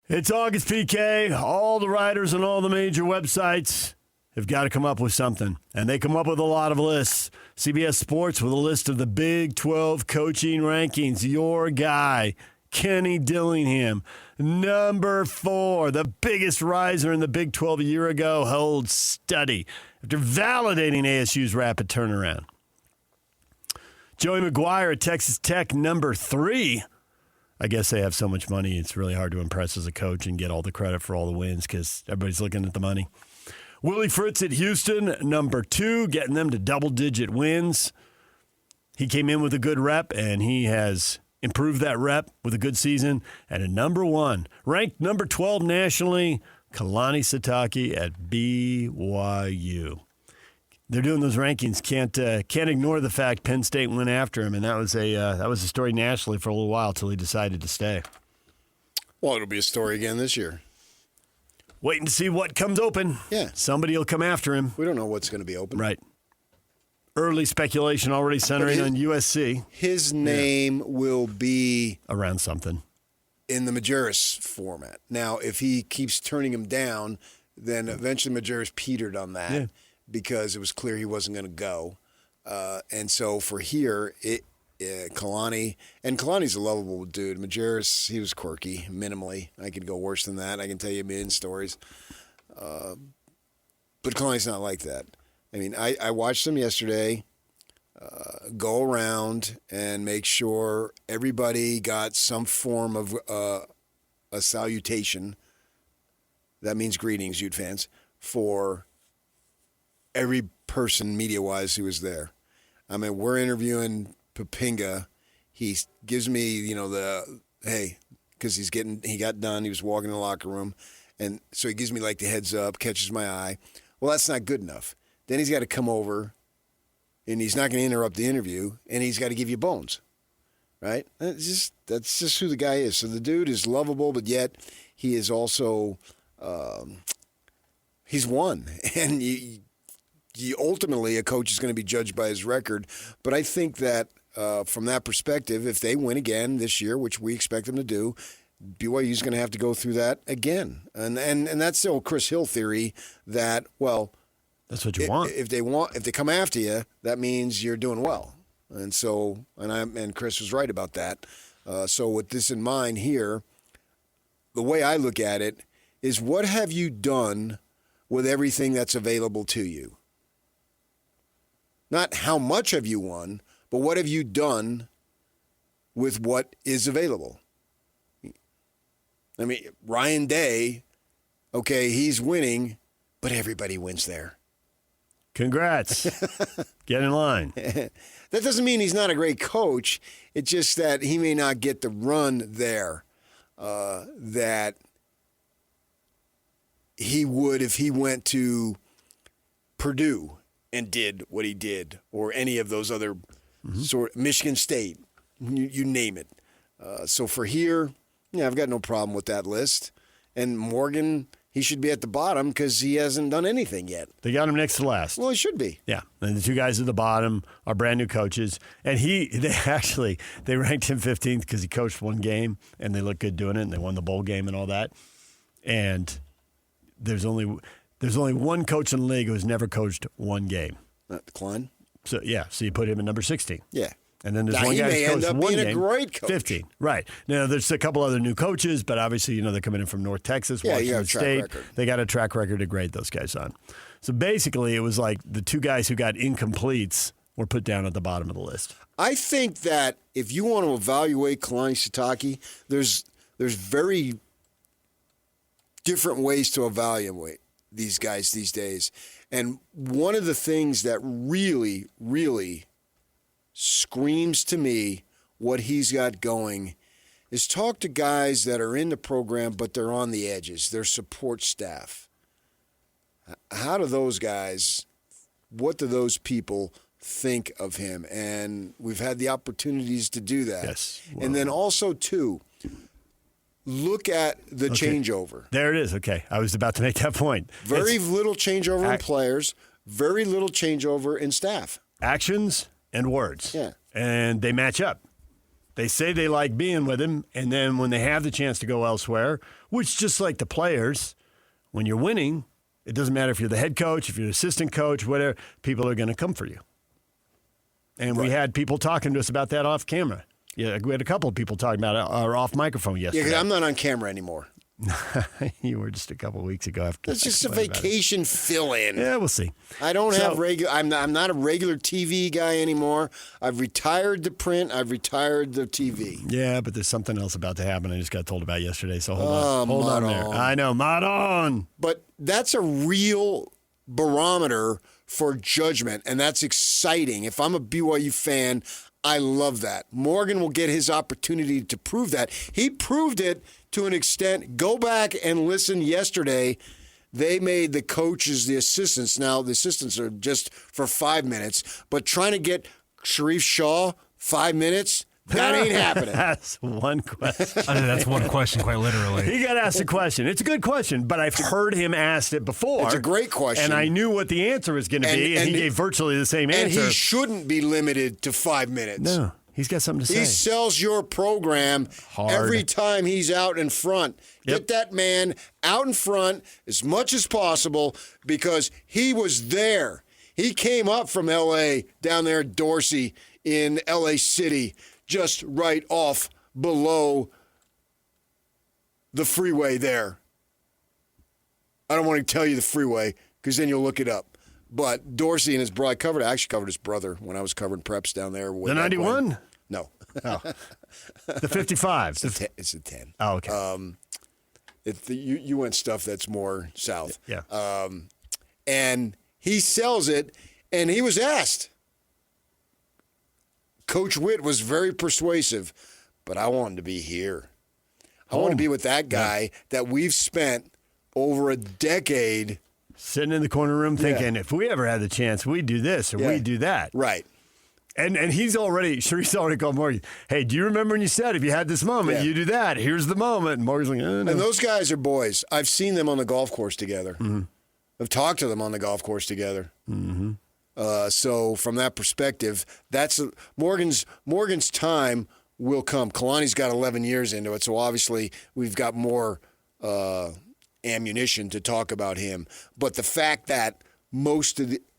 It's August PK. All the writers on all the major websites have got to come up with something. And they come up with a lot of lists. CBS Sports with a list of the Big 12 coaching rankings. Your guy, Kenny Dillingham, number 4, the biggest riser in the Big 12 a year ago, holds steady after validating ASU's rapid turnaround. Joey McGuire at Texas Tech, number 3. I guess they have so much money, it's really hard to impress as a coach and get all the credit for all the wins because everybody's looking at the money. Willie Fritz at Houston, number 2, getting them to double-digit wins. He came in with a good rep, and he has improved that rep with a good season. And at number 1, ranked number 12 nationally, Kalani Sitake at BYU. They're doing those rankings. Can't ignore the fact Penn State went after him, and that was a story nationally for a little while until he decided to stay. Well, it'll be a story again this year. Waiting to see what comes open. Yeah. Somebody will come after him. We don't know what's going to be open. Right. Early speculation already centering on USC. His name will be around something in the Majerus format. Now, if he keeps turning him down, then eventually Majerus petered on that. Yeah. Because it was clear he wasn't going to go. And so for here, Kalani, and Kalani's a lovable dude. Majerus, he was quirky, minimally. I could go worse than that. I can tell you a million stories. But Kalani's not like that. I mean, I watched him yesterday go around and make sure everybody got some form of a salutation. That means greetings, Ute fans, for every person media-wise who was there. I mean, we're interviewing Papinga. He gives me, the, hey, because he got done. He was walking in the locker room. And so he gives me like the heads up, catches my eye. Well, that's not good enough. Then he's got to come over, and he's not going to interrupt the interview, and he's got to give you bones, right? That's just who the guy is. So the dude is lovable, but yet he is also, he's won. And ultimately, a coach is going to be judged by his record. But I think that from that perspective, if they win again this year, which we expect them to do, BYU is going to have to go through that again. And that's the old Chris Hill theory that, well, that's what you want. If they come after you, that means you're doing well. And so, and Chris was right about that. So with this in mind here, the way I look at it is, what have you done with everything that's available to you? Not how much have you won, but what have you done with what is available? I mean, Ryan Day, okay, he's winning, but everybody wins there. Congrats. Get in line. That doesn't mean he's not a great coach. It's just that he may not get the run there that he would if he went to Purdue and did what he did, or any of those other Michigan State, you name it. So for here, yeah, I've got no problem with that list. And Morgan, he should be at the bottom because he hasn't done anything yet. They got him next to last. Well, he should be. Yeah, and the two guys at the bottom are brand new coaches. And they ranked him 15th because he coached one game, and they looked good doing it, and they won the bowl game and all that. And there's only one coach in the league who's never coached one game. Klein? So you put him at number 16. Yeah. And then there's one guy who's coached one game. He may end up being a great coach. 15, right. Now, there's a couple other new coaches, but obviously, they're coming in from North Texas, Washington State. They got a track record to grade those guys on. So basically, it was like the two guys who got incompletes were put down at the bottom of the list. I think that if you want to evaluate Kalani Sitake, there's very different ways to evaluate these guys these days. And one of the things that really, really screams to me what he's got going is talk to guys that are in the program, but they're on the edges, their support staff. How do those guys, what do those people think of him? And we've had the opportunities to do that. Yes. Well, and then also, too, look at the changeover. There it is. Okay. I was about to make that point. Very little changeover in players, very little changeover in staff. Actions and words. Yeah. And they match up. They say they like being with him, and then when they have the chance to go elsewhere, which just like the players, when you're winning, it doesn't matter if you're the head coach, if you're the assistant coach, whatever, people are going to come for you. And we had people talking to us about that off camera. Yeah, we had a couple of people talking about it off microphone yesterday. Yeah, because I'm not on camera anymore. You were just a couple of weeks ago. After It's just a vacation fill-in. Yeah, we'll see. I don't have regular. I'm not a regular TV guy anymore. I've retired the print. I've retired the TV. Yeah, but there's something else about to happen. I just got told about yesterday. So hold on there. I know, Madon. But that's a real barometer for judgment, and that's exciting. If I'm a BYU fan, I love that. Morgan will get his opportunity to prove that. He proved it to an extent. Go back and listen yesterday. They made the coaches the assistants. Now, the assistants are just for 5 minutes, but trying to get Sharif Shaw 5 minutes, that ain't happening. That's one question. That's one question, quite literally. He got asked a question. It's a good question, but I've heard him asked it before. It's a great question. And I knew what the answer was going to be, and he gave virtually the same answer. And he shouldn't be limited to 5 minutes. No, he's got something to say. He sells your program every time he's out in front. Yep. Get that man out in front as much as possible because he was there. He came up from L.A. down there at Dorsey in L.A. City, just right off below the freeway there. I don't want to tell you the freeway because then you'll look it up. But Dorsey and his brother, I actually covered his brother when I was covering preps down there. The 91? No. Oh. The 55? It's a 10. Oh, okay. You went stuff that's more south. Yeah. And he sells it, and he was asked. Coach Witt was very persuasive, but I wanted to be here. I want to be with that guy that we've spent over a decade sitting in the corner room thinking, if we ever had the chance, we'd do this or we'd do that. Right. And Sharif's already called Morgan. Hey, do you remember when you said if you had this moment, you do that? Here's the moment. And Morgan's like, no. And those guys are boys. I've seen them on the golf course together. Mm-hmm. I've talked to them on the golf course together. Mm-hmm. So from that perspective, that's Morgan's time will come. Kalani's got 11 years into it, so obviously we've got more ammunition to talk about him. But the fact that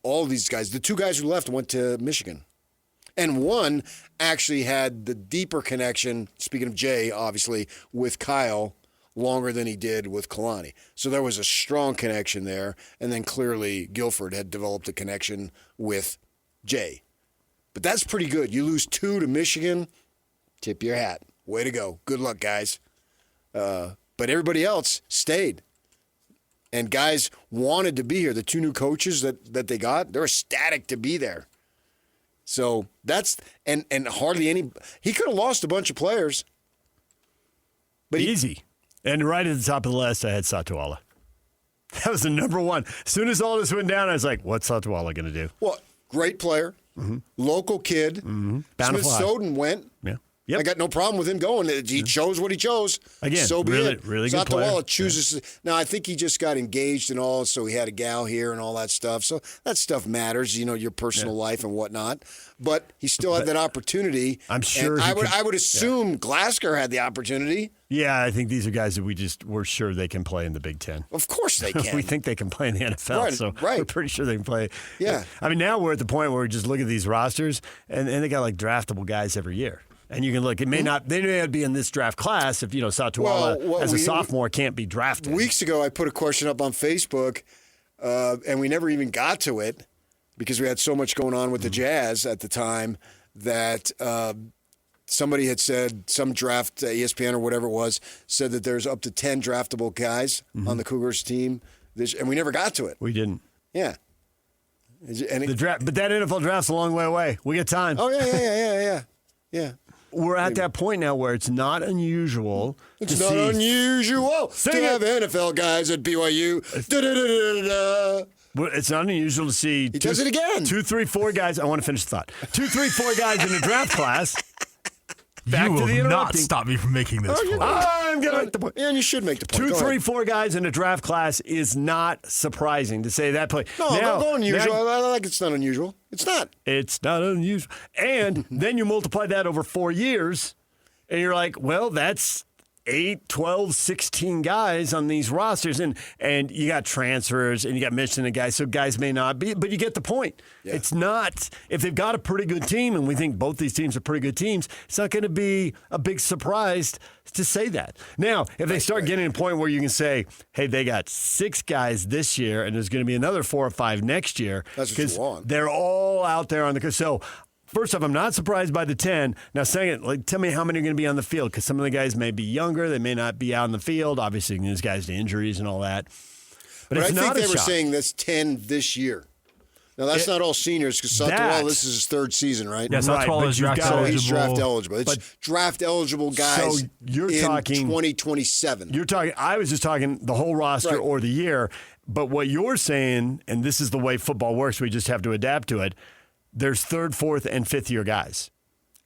all of these guys, the two guys who left went to Michigan. And one actually had the deeper connection, speaking of Jay, obviously, with Kyle longer than he did with Kalani. So there was a strong connection there. And then clearly Guilford had developed a connection with Jay. But that's pretty good. You lose 2 to Michigan, tip your hat. Way to go. Good luck, guys. But everybody else stayed. And guys wanted to be here. The 2 new coaches that they got, they're ecstatic to be there. So that's and hardly any. He could have lost a bunch of players, but easy. And right at the top of the list, I had Satawala. That was the number one. As soon as all this went down, I was like, "What's Satawala going to do?" Well, great player, local kid. Mm-hmm. Smith Soden went. Yeah. Yep. I got no problem with him going. He chose what he chose. Again, so be it. Really good player. Satawala chooses. Now, I think he just got engaged and all, so he had a gal here and all that stuff. So that stuff matters, your personal life and whatnot. But he still had that opportunity. I'm sure. And I would assume Glasgow had the opportunity. Yeah, I think these are guys that we're sure they can play in the Big Ten. Of course they can. We think they can play in the NFL, we're pretty sure they can play. Yeah. I mean, now we're at the point where we just look at these rosters, and they got like draftable guys every year. And you can look, they may not be in this draft class if, Satawala as a sophomore can't be drafted. Weeks ago, I put a question up on Facebook, and we never even got to it because we had so much going on with the Jazz at the time that somebody had said, some draft, ESPN or whatever it was, said that there's up to 10 draftable guys on the Cougars team, and we never got to it. We didn't. Yeah. But that NFL draft's a long way away. We got time. Oh, yeah. We're at that point now where it's not unusual. It's not unusual to have NFL guys at BYU. It's not unusual to see. He does it again. 2, 3, 4 guys. I want to finish the thought. 2, 3, 4 guys in a draft class. Back you to the will not interrupting. stop me from making this point. I'm going to make the point. Yeah, and you should make the point. 2, 3, 4 guys in a draft class is not surprising to say that play. No, go unusual. I like it's not unusual. It's not. It's not unusual. And then you multiply that over 4 years, and you're like, well, that's 8, 12, 16 guys on these rosters, and you got transfers and you got Michigan guys, so guys may not be, but you get the point. Yeah. It's not, if they've got a pretty good team, and we think both these teams are pretty good teams, it's not going to be a big surprise to say that. Now, if they start getting to a point where you can say, hey, they got 6 guys this year, and there's going to be another 4 or 5 next year, because they're all out there on the, so first off, I'm not surprised by the 10. Now, second, tell me how many are going to be on the field, because some of the guys may be younger. They may not be out in the field. Obviously, there's guys to injuries and all that. But it's I not think they were shock. saying that's 10 this year. Now, that's not all seniors, because Satawala, this is his 3rd season, right? Yeah, Satawala is draft eligible. So he's draft eligible. It's draft eligible guys so you're in talking 2027. You're talking. I was just talking the whole roster or the year. But what you're saying, and this is the way football works, we just have to adapt to it, there's 3rd, 4th, and 5th year guys.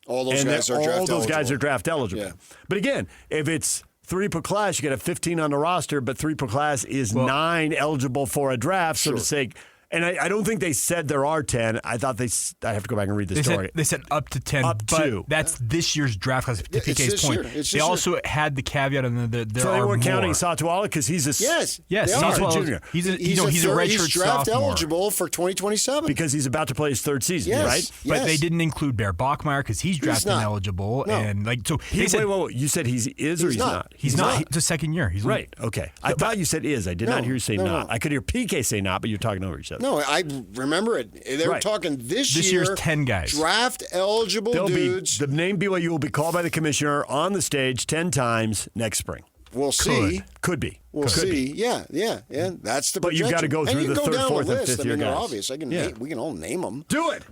All those guys are draft eligible. All those guys are draft eligible. Yeah. But again, if it's 3 per class, you got a 15 on the roster, but 3 per class is 9 eligible for a draft, so to say. And I don't think they said there are 10. I thought I have to go back and read the story. They said up to 10, but that's this year's draft class, to PK's point. They also had the caveat on there so they weren't counting more. Satawala because he's a Yes, Satawala junior. He's a redshirt He's draft sophomore. eligible for 2027 because he's about to play his 3rd season, right? But they didn't include Bear Bachmeyer because he's draft eligible, and so they said, wait, you said he is or he's not? He's not. It's a second year. He's right. Okay, I thought you said is. I did not hear you say not. I could hear PK say not, but you're talking over each other. No, I remember it. They were talking this year's 10 guys. Draft eligible dudes. The name BYU will be called by the commissioner on the stage 10 times next spring. We'll see. Could be. We'll see. Yeah. That's the projection. But you've got to go through the 3rd, 4th, and 5th year guys. They're obvious. We can all name them. Do it.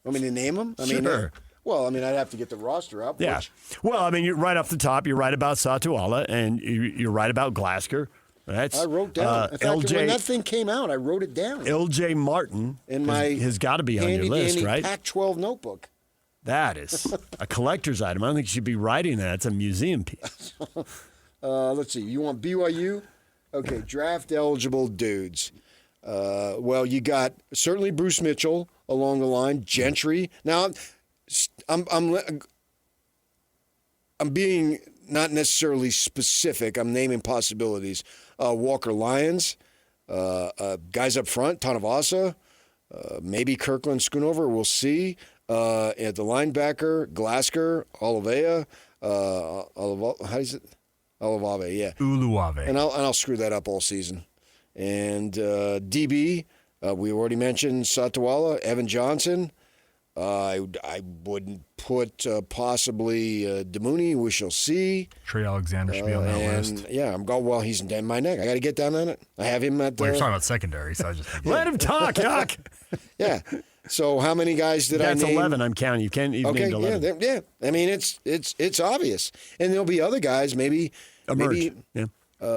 I mean, to name them? Sure. I'd have to get the roster up. Yeah. Well, I mean, you're right off the top. You're right about Satawala, and you're right about Glasgow. I wrote down. In fact, when that thing came out, I wrote it down. LJ Martin has got to be on your list, right? Pac-12 notebook. That is a collector's item. I don't think you should be writing that. It's a museum piece. Let's see. You want BYU? Okay, draft eligible dudes. Well, you got certainly Bruce Mitchell along the line, Gentry. Now, I'm being not necessarily specific. I'm naming possibilities. Walker Lyons, guys up front, Tanavasa, maybe Kirkland Schoonover. We'll see. At the linebacker, Glasgow, Olivea, how is it? Olivave, yeah. Uluave. And I'll screw that up all season. And DB, we already mentioned Satawala, Evan Johnson. I wouldn't put possibly Demooney. We shall see. Trey Alexander should be on that list. Yeah, I'm going. Well, he's in my neck. I got to get down on it. I have him at. Well, you're talking about secondary, so I just think let him talk, Yuck. Yeah. So how many guys did I name? That's 11. I'm counting. You can't even name 11. Yeah. I mean, it's obvious, and there'll be other guys. Maybe emerge.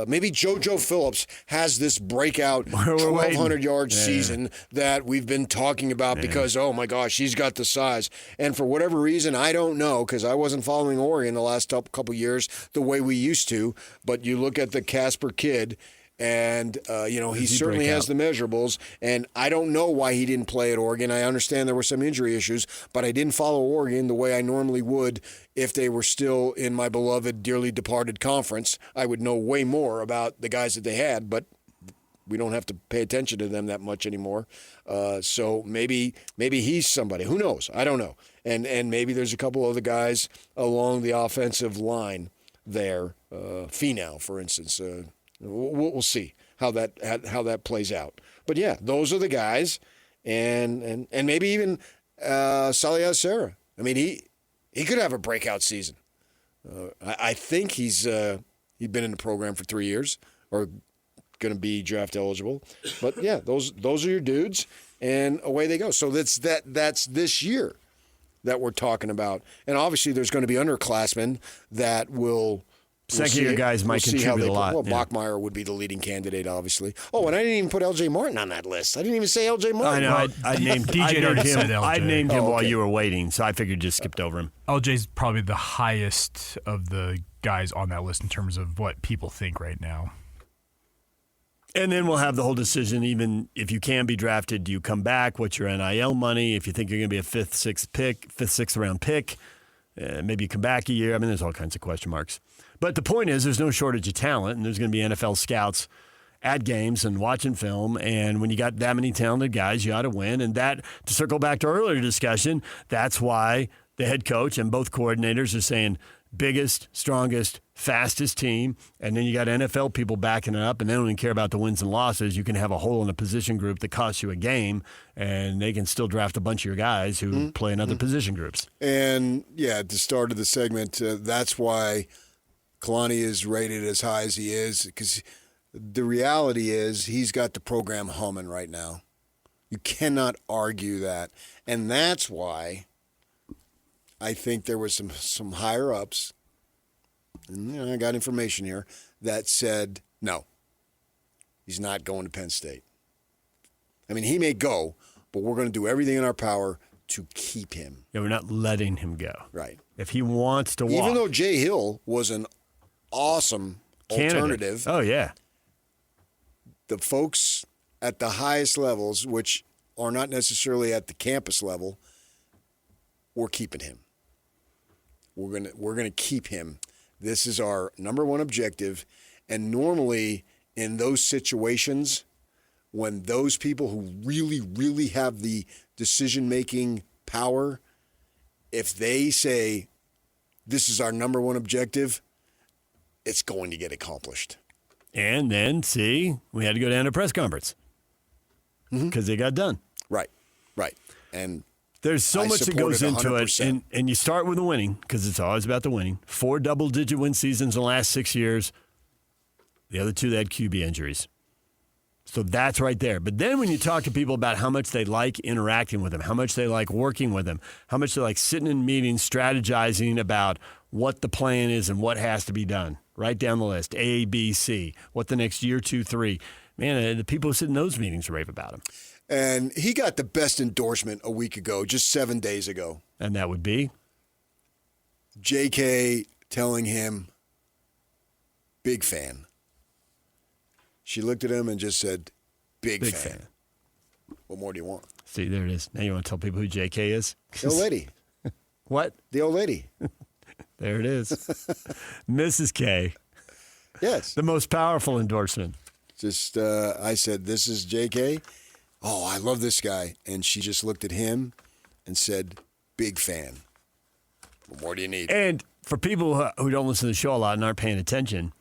Maybe JoJo Phillips has this breakout 1,200-yard season that we've been talking about because, oh, my gosh, he's got the size. And for whatever reason, I don't know because I wasn't following Oregon the last couple years the way we used to. But you look at the Casper kid, and, he certainly has the measurables. And I don't know why he didn't play at Oregon. I understand there were some injury issues, but I didn't follow Oregon the way I normally would if they were still in my beloved, dearly departed conference. I would know way more about the guys that they had, but we don't have to pay attention to them that much anymore. So maybe he's somebody. Who knows? I don't know. And maybe there's a couple other guys along the offensive line there. Finau, for instance. We'll see how that plays out. But yeah, those are the guys, and maybe even Saliha Sarah. I mean, he could have a breakout season. I think he's been in the program for 3 years, or going to be draft eligible. But yeah, those are your dudes, and away they go. So that's this year that we're talking about, and obviously there's going to be underclassmen that will. Second-year guys might contribute a lot. Well, Bachmeyer would be the leading candidate, obviously. Oh, and I didn't even put L.J. Martin on that list. I didn't even say L.J. Martin. I know. I named him. I named him while you were waiting, so I figured just skipped over him. L.J.'s probably the highest of the guys on that list in terms of what people think right now. And then we'll have the whole decision, even if you can be drafted, do you come back? What's your NIL money? If you think you're going to be a fifth, sixth round pick, maybe come back a year. I mean, there's all kinds of question marks. But the point is, there's no shortage of talent, and there's going to be NFL scouts at games and watching film. And when you got that many talented guys, you ought to win. And that, to circle back to our earlier discussion, that's why the head coach and both coordinators are saying biggest, strongest, fastest team. And then you got NFL people backing it up, and they don't even care about the wins and losses. You can have a hole in a position group that costs you a game, and they can still draft a bunch of your guys who play in other position groups. And, yeah, at the start of the segment, that's why Kalani is rated as high as he is, because the reality is he's got the program humming right now. You cannot argue that. And that's why I think there was some higher-ups, and I got information here, that said, no, he's not going to Penn State. I mean, he may go, but we're going to do everything in our power to keep him. Yeah, we're not letting him go. Right. If he wants to walk. Even though Jay Hill was an awesome alternative. Oh, yeah. The folks at the highest levels, which are not necessarily at the campus level, we're keeping him. We're gonna keep him. This is our number one objective. And normally in those situations, when those people who really, really have the decision-making power, if they say this is our number one objective, it's going to get accomplished. And then, see, we had to go down to press conference because they got done. Right. And there's so much that goes into it. And you start with the winning because it's always about the winning. 4 double-digit win seasons in the last 6 years. The other 2, they had QB injuries. So that's right there. But then when you talk to people about how much they like interacting with them, how much they like working with them, how much they like sitting in meetings, strategizing about what the plan is and what has to be done, right down the list, A, B, C, what the next year, 2, 3. Man, the people who sit in those meetings rave about him. And he got the best endorsement a week ago, just 7 days ago. And that would be? JK telling him, big fan. She looked at him and just said, big fan. What more do you want? See, there it is. Now you want to tell people who JK is? The old lady. What? The old lady. There it is. Mrs. K. Yes. The most powerful endorsement. Just, I said, this is JK. Oh, I love this guy. And she just looked at him and said, big fan. What more do you need? And for people who don't listen to the show a lot and aren't paying attention,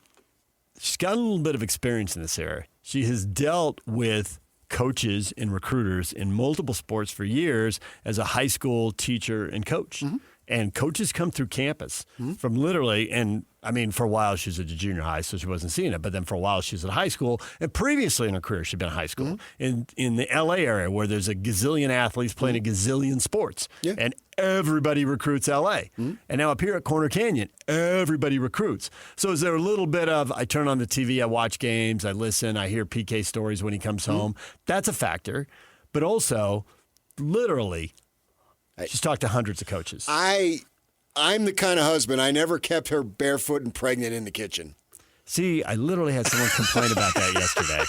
she's got a little bit of experience in this area. She has dealt with coaches and recruiters in multiple sports for years as a high school teacher and coach. Mm-hmm. And coaches come through campus from literally, and I mean, for a while she was at junior high, so she wasn't seeing it. But then for a while she was at high school. And previously in her career, she'd been at high school in the LA area where there's a gazillion athletes playing a gazillion sports. Yeah. And everybody recruits LA. And now up here at Corner Canyon, everybody recruits. So is there a little bit of, I turn on the TV, I watch games, I listen, I hear PK stories when he comes home. That's a factor. But also, literally, she's talked to hundreds of coaches. I'm the kind of husband, I never kept her barefoot and pregnant in the kitchen. See, I literally had someone complain about that yesterday.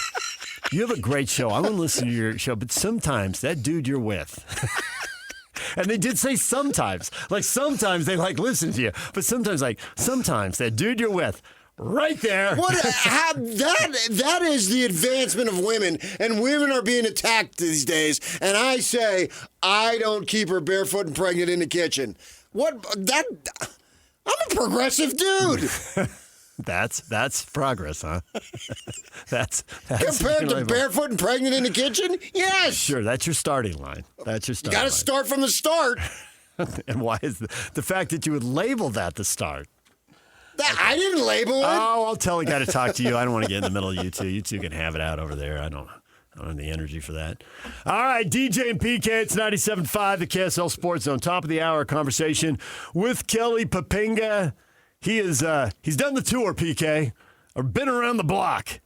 You have a great show. I want to listen to your show, but sometimes that dude you're with, and they did say sometimes, like sometimes they like listen to you, but sometimes that dude you're with, right there. That is the advancement of women, and women are being attacked these days. And I say, I don't keep her barefoot and pregnant in the kitchen. I'm a progressive dude. That's progress, huh? that's compared to barefoot and pregnant in the kitchen. Yes, sure. That's your starting line. That's your starting. You got to start from the start. And why is the fact that you would label that the start? I didn't label it. Oh, I'll tell a guy to talk to you. I don't want to get in the middle of you two. You two can have it out over there. I don't have the energy for that. All right, DJ and PK, it's 97.5, the KSL Sports Zone. Top of the hour conversation with Kelly Poppinga. He's done the tour, PK, or been around the block.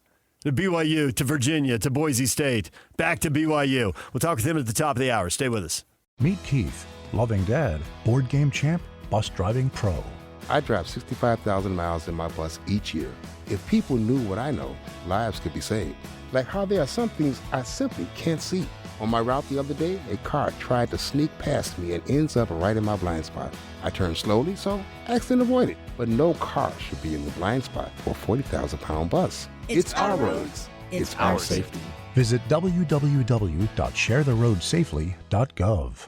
To BYU, to Virginia, to Boise State, back to BYU. We'll talk with him at the top of the hour. Stay with us. Meet Keith, loving dad, board game champ, bus driving pro. I drive 65,000 miles in my bus each year. If people knew what I know, lives could be saved. Like how there are some things I simply can't see. On my route the other day, a car tried to sneak past me and ends up right in my blind spot. I turned slowly, so accident avoided. But no car should be in the blind spot for a 40,000-pound bus. It's our roads. It's our safety. Visit www.sharetheroadsafely.gov.